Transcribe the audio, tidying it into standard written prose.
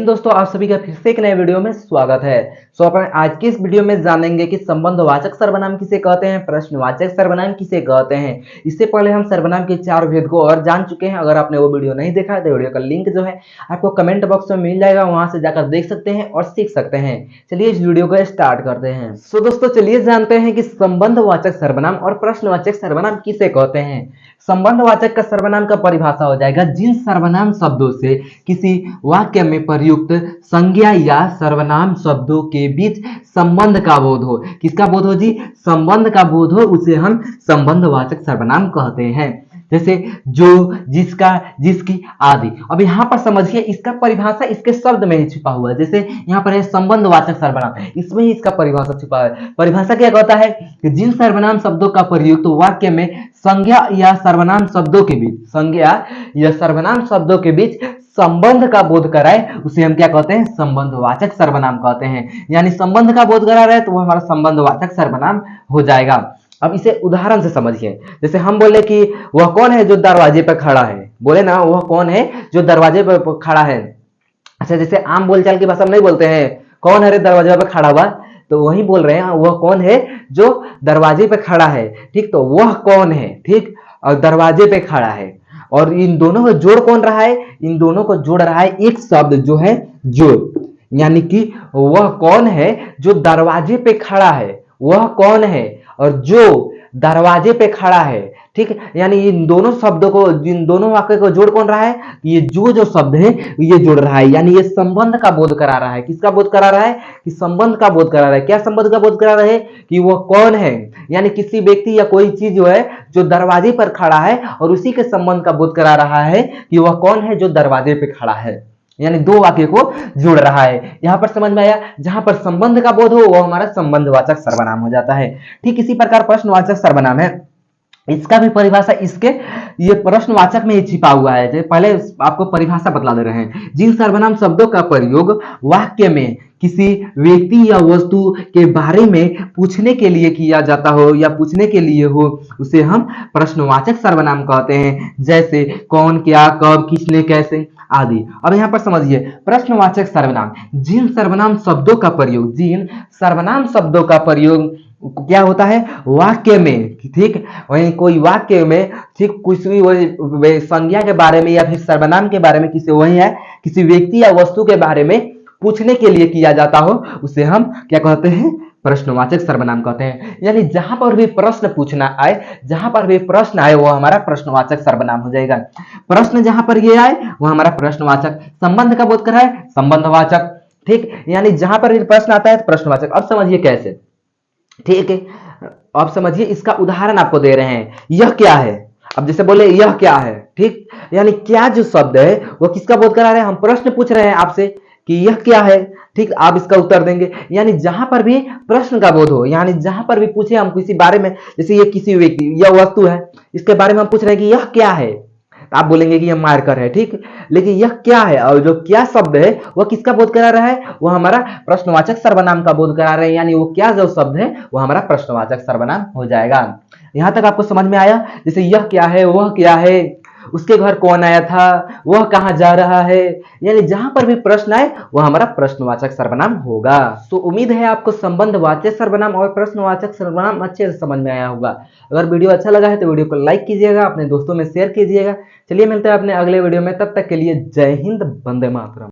दोस्तों, आप सभी का फिर से एक नए वीडियो में स्वागत है। अपन आज की इस वीडियो में जानेंगे कि संबंधवाचक सर्वनाम किसे कहते हैं, प्रश्नवाचक सर्वनाम किसे कहते हैं। इससे पहले हम सर्वनाम के 4 भेद को और जान चुके हैं। अगर आपने वो वीडियो नहीं देखा है तो वीडियो का लिंक जो है आपको कमेंट बॉक्स में मिल जाएगा, वहां से जाकर देख सकते हैं और सीख सकते हैं। चलिए इस वीडियो को स्टार्ट करते हैं। दोस्तों, चलिए जानते हैं कि संबंधवाचक सर्वनाम और प्रश्नवाचक सर्वनाम किसे कहते हैं। संबंधवाचक का सर्वनाम का परिभाषा हो जाएगा जिन सर्वनाम शब्दों से किसी वाक्य में प्रयुक्त संज्ञा या सर्वनाम शब्दों के बीच संबंध का बोध हो। किसका बोध हो जी? संबंध का बोध हो, उसे हम संबंधवाचक सर्वनाम कहते हैं। जैसे जो, जिसका, जिसकी आदि। अब यहाँ पर समझिए, इसका परिभाषा इसके शब्द में ही छुपा हुआ है। जैसे यहाँ पर है संबंधवाचक सर्वनाम, इसमें ही इसका परिभाषा छुपा है। परिभाषा क्या कहता है कि जिन सर्वनाम शब्दों का प्रयोग तो वाक्य में संज्ञा या सर्वनाम शब्दों के बीच, संज्ञा या सर्वनाम शब्दों के बीच संबंध का बोध कराए, उसे हम क्या कहते हैं? संबंधवाचक सर्वनाम कहते हैं। यानी संबंध का बोध करा रहे तो वो हमारा संबंधवाचक सर्वनाम हो जाएगा। अब इसे उदाहरण से समझिए। जैसे हम बोले कि वह कौन है जो दरवाजे पर खड़ा है। बोले ना, वह कौन है जो दरवाजे पर खड़ा है। अच्छा, जैसे आम बोलचाल की भाषा में नहीं बोलते हैं कौन है रे दरवाजे पर खड़ा हुआ, तो वही बोल रहे हैं वह कौन है जो दरवाजे पे खड़ा है। ठीक, तो वह कौन है, ठीक, और दरवाजे पे खड़ा है। और इन दोनों को जोड़ कौन रहा है? इन दोनों को जोड़ रहा है एक शब्द जो है जो। यानी कि वह कौन है जो दरवाजे पे खड़ा है, वह कौन है और जो दरवाजे पे खड़ा है। ठीक, यानी इन दोनों शब्दों को, इन दोनों वाक्य को जोड़ कौन रहा है? ये जो शब्द है ये जोड़ रहा है। यानी ये संबंध का बोध करा रहा है। किसका बोध करा रहा है? कि संबंध का बोध करा रहा है। क्या संबंध का बोध करा रहा है? कि वह कौन है, यानी किसी व्यक्ति या कोई चीज जो है जो दरवाजे पर खड़ा है, और उसी के संबंध का बोध करा रहा है कि वह कौन है जो दरवाजे पे खड़ा है। यानी दो वाक्य को जोड़ रहा है। यहां पर समझ में आया? जहां पर संबंध का बोध हो वो हमारा संबंधवाचक सर्वनाम हो जाता है। ठीक इसी प्रकार प्रश्नवाचक सर्वनाम है, इसका भी परिभाषा इसके ये प्रश्नवाचक में ही छिपा हुआ है। जो पहले आपको परिभाषा बतला दे रहे हैं। जिन सर्वनाम शब्दों का प्रयोग वाक्य में किसी व्यक्ति या वस्तु के बारे में पूछने के लिए किया जाता हो या पूछने के लिए हो, उसे हम प्रश्नवाचक सर्वनाम कहते हैं। जैसे कौन, क्या, कब, किसने, कैसे आदि। अब यहाँ पर समझिए, प्रश्नवाचक सर्वनाम जिन सर्वनाम शब्दों का प्रयोग, जिन सर्वनाम शब्दों का प्रयोग क्या होता है वाक्य में। ठीक, वही कोई वाक्य में, ठीक, कुछ भी संज्ञा के बारे में या फिर सर्वनाम के बारे में, किसी वही है किसी व्यक्ति या वस्तु के बारे में पूछने के लिए किया जाता हो, उसे हम क्या कहते हैं? प्रश्नवाचक सर्वनाम कहते हैं। यानी जहां पर भी प्रश्न पूछना आए, जहां पर भी प्रश्न आए वो हमारा प्रश्नवाचक सर्वनाम हो जाएगा। प्रश्न जहां पर ये आए वो हमारा प्रश्नवाचक, संबंध का बोध कराए संबंधवाचक। ठीक, यानी जहां पर भी प्रश्न आता है तो प्रश्नवाचक। अब समझिए कैसे। ठीक है, अब समझिए, इसका उदाहरण आपको दे रहे हैं। यह क्या है? अब जैसे बोले यह क्या है, ठीक, यानी क्या जो शब्द है वो किसका बोध करा रहे हैं? हम प्रश्न पूछ रहे हैं आपसे कि यह क्या है। ठीक, आप इसका उत्तर देंगे। यानी जहां पर भी प्रश्न का बोध हो, यानी जहां पर भी पूछे हम किसी बारे में, जैसे ये किसी व्यक्ति या वस्तु है, इसके बारे में हम पूछ रहे हैं कि यह क्या है, तो आप बोलेंगे कि यह मार्कर है। ठीक, लेकिन यह क्या है, और जो क्या शब्द है वह किसका बोध करा रहा है? वह हमारा प्रश्नवाचक सर्वनाम का बोध करा रहे हैं। यानी वो क्या जो शब्द है वह हमारा प्रश्नवाचक सर्वनाम हो जाएगा। यहां तक आपको समझ में आया? जैसे यह क्या है, वह क्या है, उसके घर कौन आया था, वह कहां जा रहा है। यानी जहां पर भी प्रश्न आए वह हमारा प्रश्नवाचक सर्वनाम होगा। तो उम्मीद है आपको संबंधवाचक सर्वनाम और प्रश्नवाचक सर्वनाम अच्छे से समझ में आया होगा। अगर वीडियो अच्छा लगा है तो वीडियो को लाइक कीजिएगा, अपने दोस्तों में शेयर कीजिएगा। चलिए मिलते हैं अपने अगले वीडियो में, तब तक के लिए जय हिंद, वंदे मातरम।